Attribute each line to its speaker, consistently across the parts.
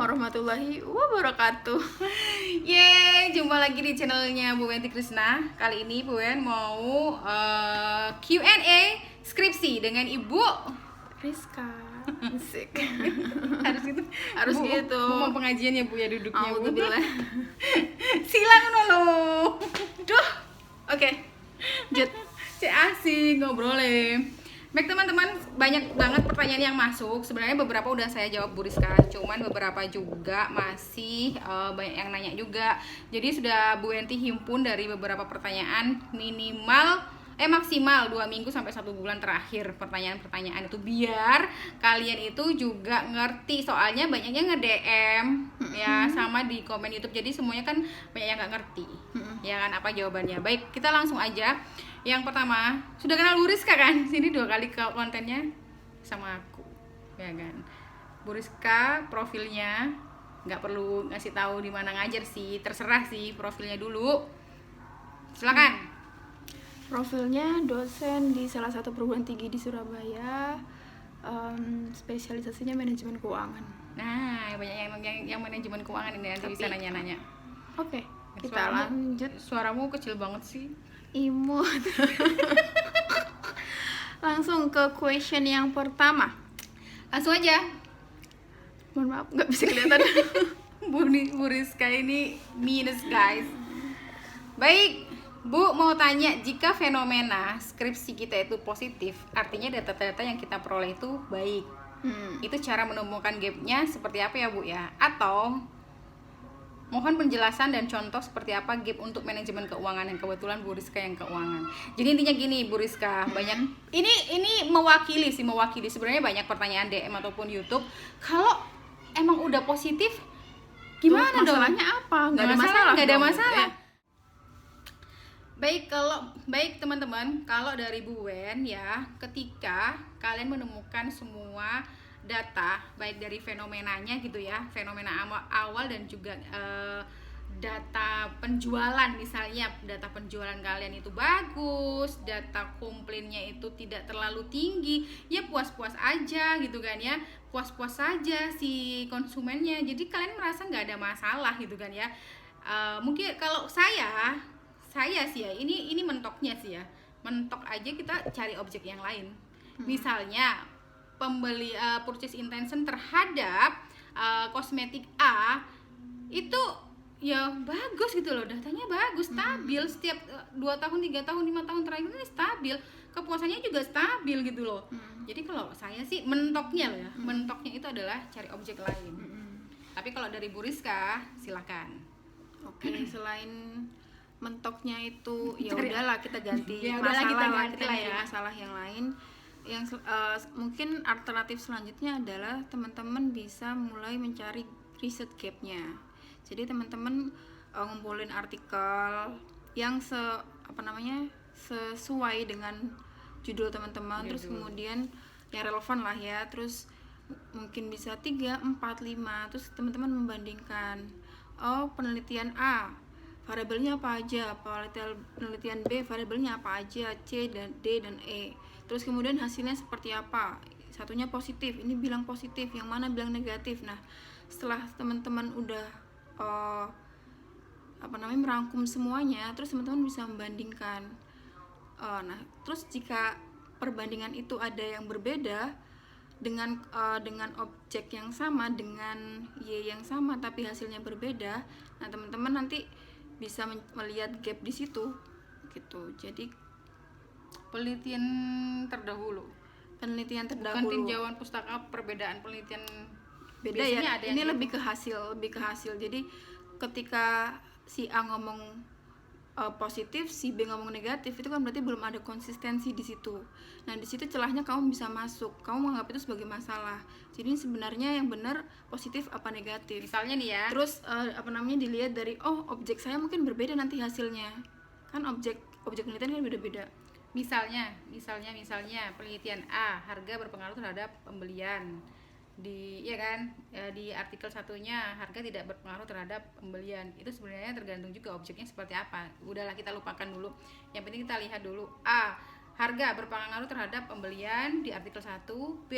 Speaker 1: warahmatullahi wabarakatuh.
Speaker 2: Yeay, jumpa lagi di channelnya Bu Wenti Krisna. Kali ini Bu Wen mau Q&A skripsi dengan Ibu
Speaker 1: Rizka. Asik.
Speaker 2: harus gitu,
Speaker 1: Harus
Speaker 2: Bu,
Speaker 1: gitu.
Speaker 2: Bu mau pengajian ya Bu ya duduknya Bu.
Speaker 1: Alhamdulillah.
Speaker 2: Silang dulu. Duh.
Speaker 1: Oke. Jut.
Speaker 2: Cek asik ngobrolin. Baik teman-teman, banyak banget pertanyaan yang masuk. Sebenarnya beberapa udah saya jawab Bu Rizka, cuman beberapa juga masih banyak yang nanya juga. Jadi sudah Bu Enti himpun dari beberapa pertanyaan maksimal 2 minggu sampai 1 bulan terakhir pertanyaan-pertanyaan itu biar kalian itu juga ngerti, soalnya banyaknya nge-DM ya sama di komen YouTube, jadi semuanya kan banyak yang nggak ngerti ya kan apa jawabannya. Baik, kita langsung aja. Yang pertama, sudah kenal Bu Rizka kan? Sini 2 kali ke kontennya sama aku ya kan. Bu Rizka profilnya nggak perlu ngasih tahu di mana ngajar sih, terserah sih profilnya dulu. Silakan.
Speaker 1: Profilnya dosen di salah satu perguruan tinggi di Surabaya. Spesialisasinya manajemen keuangan.
Speaker 2: Nah, banyak yang manajemen keuangan ini nanti bisa nanya-nanya.
Speaker 1: Oke, kita lanjut.
Speaker 2: Suaramu kecil banget sih.
Speaker 1: Imut. Langsung ke question yang pertama.
Speaker 2: Langsung aja.
Speaker 1: Mohon maaf, nggak bisa kelihatan.
Speaker 2: Bu Rizka ini minus guys. Baik, Bu mau tanya, jika fenomena skripsi kita itu positif, artinya data-data yang kita peroleh itu baik. Itu cara menemukan gapnya seperti apa ya Bu ya? Atau mohon penjelasan dan contoh seperti apa gap untuk manajemen keuangan, yang kebetulan Bu Rizka yang keuangan. Jadi intinya gini Bu Rizka, banyak ini mewakili sebenarnya banyak pertanyaan DM ataupun YouTube. Kalau emang udah positif gimana dong?
Speaker 1: Masalahnya apa? Nggak ada masalah.
Speaker 2: Ya. Baik teman-teman, kalau dari Bu Wen ya, ketika kalian menemukan semua data baik dari fenomenanya gitu ya, fenomena awal dan juga data penjualan, misalnya data penjualan kalian itu bagus, data komplainnya itu tidak terlalu tinggi, ya puas-puas aja gitu kan ya, puas-puas saja si konsumennya, jadi kalian merasa nggak ada masalah gitu kan ya. Mungkin kalau saya sih ya, ini mentoknya sih ya, mentok aja kita cari objek yang lain. Misalnya pembeli purchase intention terhadap kosmetik A itu ya bagus gitu loh, datanya bagus, stabil setiap 2 tahun, 3 tahun, 5 tahun terakhir ini stabil, kepuasannya juga stabil gitu loh. Jadi kalau saya sih mentoknya loh ya, mentoknya itu adalah cari objek lain. Tapi kalau dari Bu Rizka silakan.
Speaker 1: Oke, selain mentoknya itu ya udahlah kita ganti
Speaker 2: Ya
Speaker 1: masalah,
Speaker 2: kita
Speaker 1: lah,
Speaker 2: ganti
Speaker 1: kita
Speaker 2: lah
Speaker 1: ganti
Speaker 2: ya.
Speaker 1: masalah yang lain. Yang mungkin alternatif selanjutnya adalah teman-teman bisa mulai mencari riset gapnya. Jadi teman-teman ngumpulin artikel yang sesuai dengan judul teman-teman, terus kemudian yang relevan lah ya, terus mungkin bisa 3, 4, 5, terus teman-teman membandingkan, oh penelitian A variabelnya apa aja, penelitian B variabelnya apa aja, C dan D dan E, terus kemudian hasilnya seperti apa, satunya positif, ini bilang positif, yang mana bilang negatif. Nah setelah teman-teman udah merangkum semuanya, terus teman-teman bisa membandingkan. Nah terus jika perbandingan itu ada yang berbeda dengan objek yang sama, dengan Y yang sama tapi hasilnya berbeda, nah teman-teman nanti bisa melihat gap di situ gitu. Jadi
Speaker 2: penelitian terdahulu, bukan tinjauan pustaka, perbedaan penelitian
Speaker 1: beda ya. Ini lebih ke hasil. Jadi ketika si A ngomong positif, si B ngomong negatif, itu kan berarti belum ada konsistensi di situ. Nah di situ celahnya kamu bisa masuk, kamu menganggap itu sebagai masalah. Jadi sebenarnya yang benar positif apa negatif,
Speaker 2: misalnya nih ya.
Speaker 1: Terus dilihat dari objek saya mungkin berbeda nanti hasilnya, kan objek penelitian kan beda-beda.
Speaker 2: Misalnya penelitian A, harga berpengaruh terhadap pembelian. Di artikel satunya harga tidak berpengaruh terhadap pembelian. Itu sebenarnya tergantung juga objeknya seperti apa. Udahlah kita lupakan dulu. Yang penting kita lihat dulu A, harga berpengaruh terhadap pembelian di artikel 1, B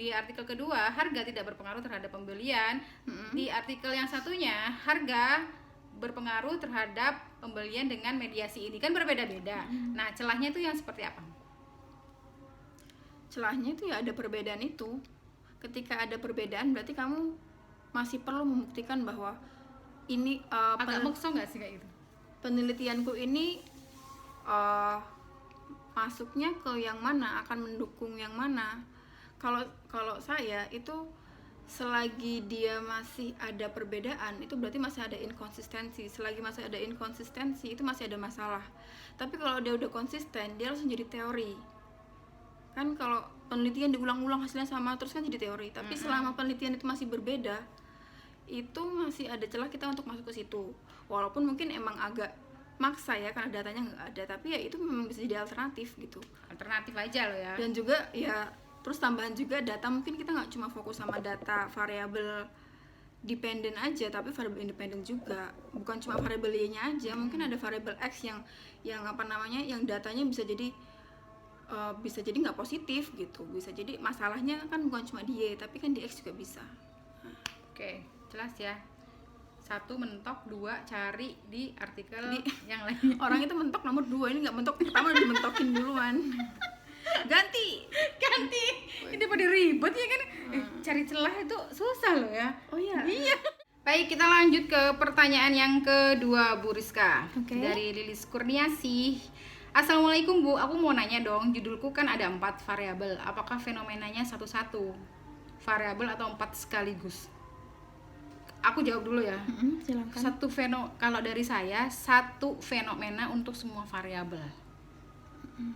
Speaker 2: di artikel kedua harga tidak berpengaruh terhadap pembelian, di artikel yang satunya harga berpengaruh terhadap pembelian dengan mediasi. Ini kan berbeda-beda. Nah, celahnya itu yang seperti apa?
Speaker 1: Celahnya itu ya ada perbedaan itu. Ketika ada perbedaan berarti kamu masih perlu membuktikan bahwa ini
Speaker 2: Agak maksud nggak sih kayak gitu?
Speaker 1: penelitianku ini masuknya ke yang mana, akan mendukung yang mana. Kalau saya itu selagi dia masih ada perbedaan itu berarti masih ada inkonsistensi. Selagi masih ada inkonsistensi itu masih ada masalah. Tapi kalau dia udah konsisten dia langsung jadi teori. Kan kalau penelitian diulang-ulang hasilnya sama terus kan jadi teori. Tapi selama penelitian itu masih berbeda itu masih ada celah kita untuk masuk ke situ. Walaupun mungkin emang agak maksa ya karena datanya nggak ada, tapi ya itu memang bisa jadi alternatif gitu.
Speaker 2: Alternatif aja loh ya.
Speaker 1: Dan juga ya terus tambahan juga data, mungkin kita nggak cuma fokus sama data variabel dependen aja, tapi variabel independen juga. Bukan cuma variabel Y-nya aja, mungkin ada variabel X yang apa namanya, yang datanya bisa jadi nggak positif gitu. Bisa jadi masalahnya kan bukan cuma di Y, tapi kan di X juga bisa.
Speaker 2: Oke, jelas ya. 1 mentok, 2 cari di artikel yang lainnya.
Speaker 1: Orang itu mentok nomor 2, ini nggak mentok, pertama udah dimentokin duluan. Ganti.
Speaker 2: Ini pada ribet ya kan. Cari celah itu susah loh ya.
Speaker 1: Oh iya.
Speaker 2: Iya. Baik, kita lanjut ke pertanyaan yang kedua, Bu Rizka.
Speaker 1: Oke.
Speaker 2: Dari Lilis Kurniasih. Assalamualaikum Bu, aku mau nanya dong, judulku kan ada 4 variabel. Apakah fenomenanya satu-satu variabel atau 4 sekaligus? Aku jawab dulu ya.
Speaker 1: Silakan.
Speaker 2: Kalau dari saya, satu fenomena untuk semua variabel.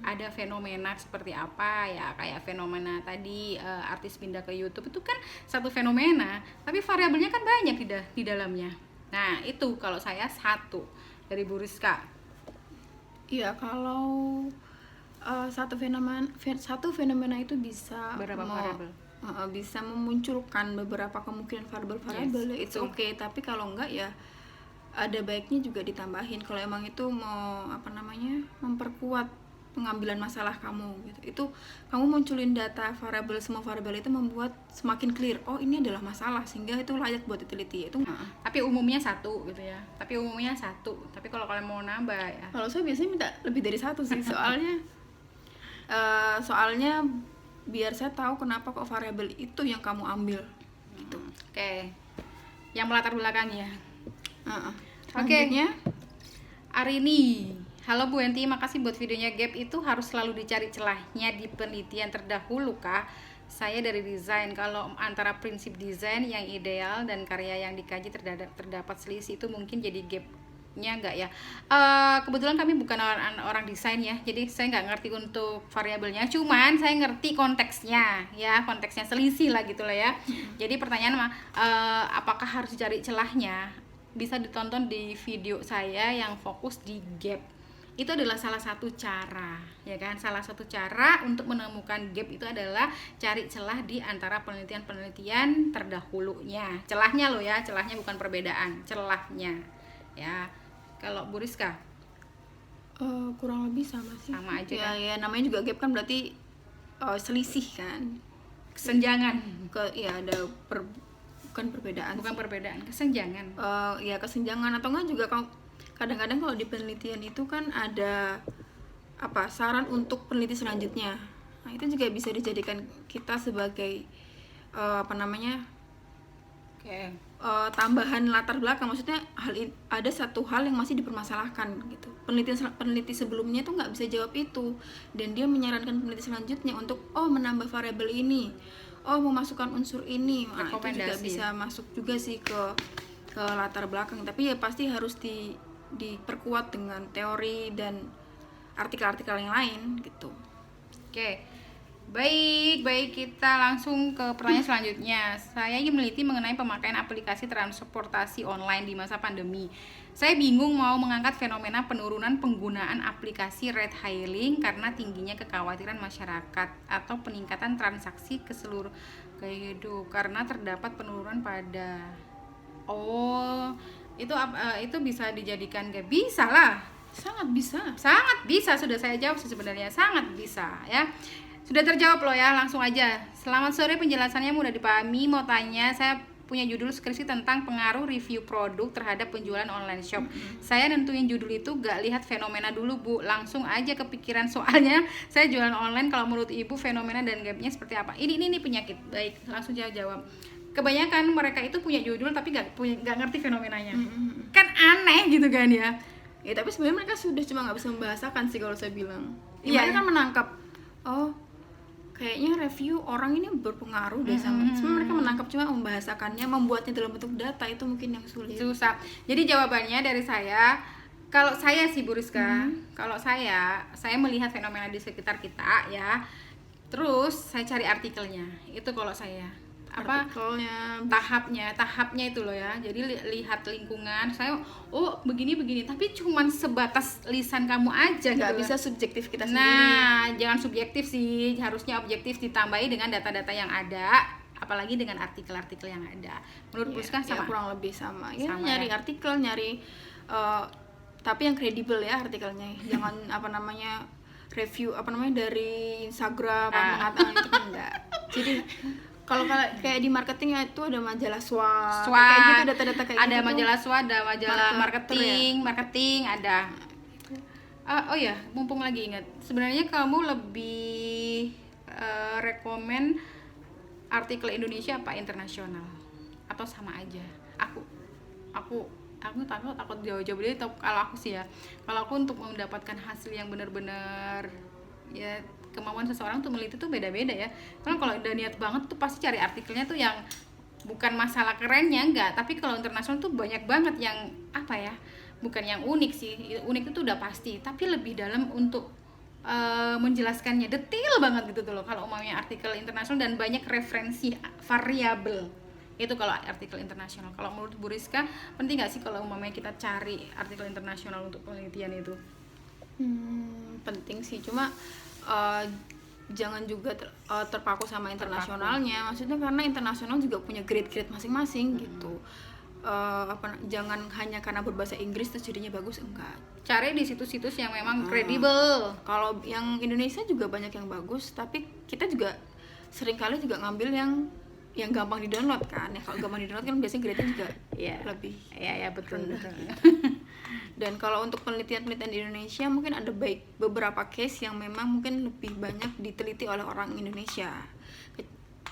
Speaker 2: Ada fenomena seperti apa ya, kayak fenomena tadi artis pindah ke YouTube itu kan satu fenomena, tapi variabelnya kan banyak di dalamnya. Nah, itu kalau saya satu. Dari Bu Rizka.
Speaker 1: Iya, kalau satu fenomena itu bisa
Speaker 2: Berapa variabel?
Speaker 1: Bisa memunculkan beberapa kemungkinan variabel-variabel,
Speaker 2: Yes,
Speaker 1: it's okay. Tapi kalau enggak ya ada baiknya juga ditambahin kalau emang itu mau memperkuat pengambilan masalah kamu gitu. Itu kamu munculin data variabel, semua variabel itu membuat semakin clear, oh ini adalah masalah, sehingga itu layak buat diteliti. Itu
Speaker 2: Tapi umumnya satu gitu ya. Tapi kalau kalian mau nambah ya.
Speaker 1: kalau saya biasanya minta lebih dari satu sih, soalnya biar saya tahu kenapa kok variabel itu yang kamu ambil gitu.
Speaker 2: Oke. Yang melatar belakangnya.
Speaker 1: Selanjutnya
Speaker 2: Arini. Halo Bu Enti, makasih buat videonya. Gap itu harus selalu dicari celahnya di penelitian terdahulu kah? Saya dari desain, kalau antara prinsip desain yang ideal dan karya yang dikaji terdapat selisih, itu mungkin jadi gapnya enggak ya? Kebetulan kami bukan orang desain ya, jadi saya nggak ngerti untuk variabelnya, cuman saya ngerti konteksnya ya, konteksnya selisih lah gitu lah ya. Jadi pertanyaan apakah harus dicari celahnya? Bisa ditonton di video saya yang fokus di gap. Itu adalah salah satu cara, ya kan? Salah satu cara untuk menemukan gap itu adalah cari celah di antara penelitian terdahulunya. Celahnya loh ya, celahnya bukan perbedaan, celahnya. Ya. Kalau Bu Rizka?
Speaker 1: Kurang lebih sama sih.
Speaker 2: Sama aja
Speaker 1: ya,
Speaker 2: kan?
Speaker 1: ya namanya juga gap kan berarti selisih kan.
Speaker 2: Kesenjangan.
Speaker 1: Ada bukan perbedaan.
Speaker 2: Bukan
Speaker 1: sih.
Speaker 2: perbedaan, kesenjangan.
Speaker 1: Ya kesenjangan, atau enggak juga kadang-kadang kalau di penelitian itu kan ada saran untuk peneliti selanjutnya. Nah, itu juga bisa dijadikan kita sebagai tambahan latar belakang. Maksudnya ada satu hal yang masih dipermasalahkan gitu. Peneliti sebelumnya itu nggak bisa jawab itu, dan dia menyarankan peneliti selanjutnya untuk menambah variabel ini, memasukkan unsur ini. Nah, itu juga bisa masuk juga sih ke latar belakang. Tapi ya pasti harus diperkuat dengan teori dan artikel-artikel yang lain gitu.
Speaker 2: Oke. Baik, kita langsung ke pertanyaan selanjutnya. Saya ingin meneliti mengenai pemakaian aplikasi transportasi online di masa pandemi. Saya bingung mau mengangkat fenomena penurunan penggunaan aplikasi ride hailing karena tingginya kekhawatiran masyarakat atau peningkatan transaksi ke seluruh karena terdapat penurunan pada itu bisa dijadikan gak bisa lah.
Speaker 1: Sangat bisa.
Speaker 2: Sudah saya jawab sih sebenarnya, sangat bisa ya. Sudah terjawab loh ya, langsung aja. Selamat sore, penjelasannya mudah dipahami. Mau tanya, saya punya judul skripsi tentang pengaruh review produk terhadap penjualan online shop. Saya nentuin judul itu gak lihat fenomena dulu Bu, langsung aja kepikiran soalnya saya jualan online. Kalau menurut Ibu fenomena dan gapnya seperti apa? Ini penyakit. Baik, langsung jawab. Kebanyakan mereka itu punya judul tapi gak ngerti fenomenanya. Kan aneh gitu kan ya.
Speaker 1: Ya tapi sebenarnya mereka sudah, cuma nggak bisa membahasakan sih kalau saya bilang.
Speaker 2: Iya.
Speaker 1: Mereka kan menangkap, oh kayaknya review orang ini berpengaruh deh sama. Sebenarnya mereka menangkap, cuma membahasakannya, membuatnya dalam bentuk data itu mungkin yang sulit.
Speaker 2: Susah. Jadi jawabannya dari saya, kalau saya sih Bu Rizka, kalau saya melihat fenomena di sekitar kita ya, terus saya cari artikelnya. Itu kalau saya
Speaker 1: Artikelnya,
Speaker 2: tahapnya itu loh ya. Jadi lihat lingkungan saya, oh begini, tapi cuman sebatas lisan kamu aja,
Speaker 1: nggak
Speaker 2: gitu.
Speaker 1: bisa subjektif kita sendiri.
Speaker 2: Nah, jangan subjektif sih, harusnya objektif, ditambahi dengan data-data yang ada, apalagi dengan artikel-artikel yang ada. Menurut Bu Rizka sama?
Speaker 1: Ya, kurang lebih sama. Ya,
Speaker 2: Sama
Speaker 1: nyari
Speaker 2: ya?
Speaker 1: artikel, tapi yang kredibel ya artikelnya. Jangan review dari Instagram mengatakan itu kan enggak. Jadi kalau kayak di marketing itu ada majalah SWOT, kayak gitu, data-data kayak
Speaker 2: ada
Speaker 1: gitu.
Speaker 2: majalah SWOT, ada majalah
Speaker 1: Marketer
Speaker 2: marketing ada. Oh ya, mumpung lagi ingat, sebenarnya kamu lebih rekomen artikel Indonesia apa internasional atau sama aja? Aku takut jauh-jauh deh. Kalau aku sih ya, kalau aku untuk mendapatkan hasil yang benar-benar ya, kemauan seseorang tuh meneliti tuh beda-beda ya. Karena kalau udah niat banget tuh pasti cari artikelnya tuh yang bukan masalah kerennya, enggak, tapi kalau internasional tuh banyak banget yang bukan yang unik sih. Unik itu udah pasti, tapi lebih dalam untuk menjelaskannya detail banget gitu tuh loh kalau umumnya artikel internasional, dan banyak referensi variabel. Itu kalau artikel internasional. Kalau menurut Bu Rizka penting nggak sih kalau umumnya kita cari artikel internasional untuk penelitian itu?
Speaker 1: Penting sih, cuma jangan juga terpaku sama internasionalnya. Maksudnya karena internasional juga punya grade-grade masing-masing gitu. Jangan hanya karena berbahasa Inggris terus jadinya bagus, enggak.
Speaker 2: Cari di situs-situs yang memang kredibel.
Speaker 1: Kalau yang Indonesia juga banyak yang bagus, tapi kita juga seringkali juga ngambil yang gampang di-download kan. Ya kalau gampang di-download kan biasanya grade-nya juga lebih.
Speaker 2: Iya, betul.
Speaker 1: Dan kalau untuk penelitian-penelitian di Indonesia mungkin ada beberapa case yang memang mungkin lebih banyak diteliti oleh orang Indonesia.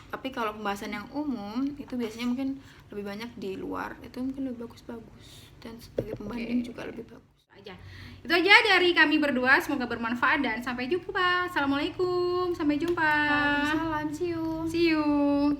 Speaker 1: Tapi kalau pembahasan yang umum itu biasanya mungkin lebih banyak di luar, itu mungkin lebih bagus, dan sebagai pembanding juga lebih bagus.
Speaker 2: Itu aja dari kami berdua, semoga bermanfaat dan sampai jumpa. Assalamualaikum, sampai jumpa.
Speaker 1: Waalaikumsalam, see you.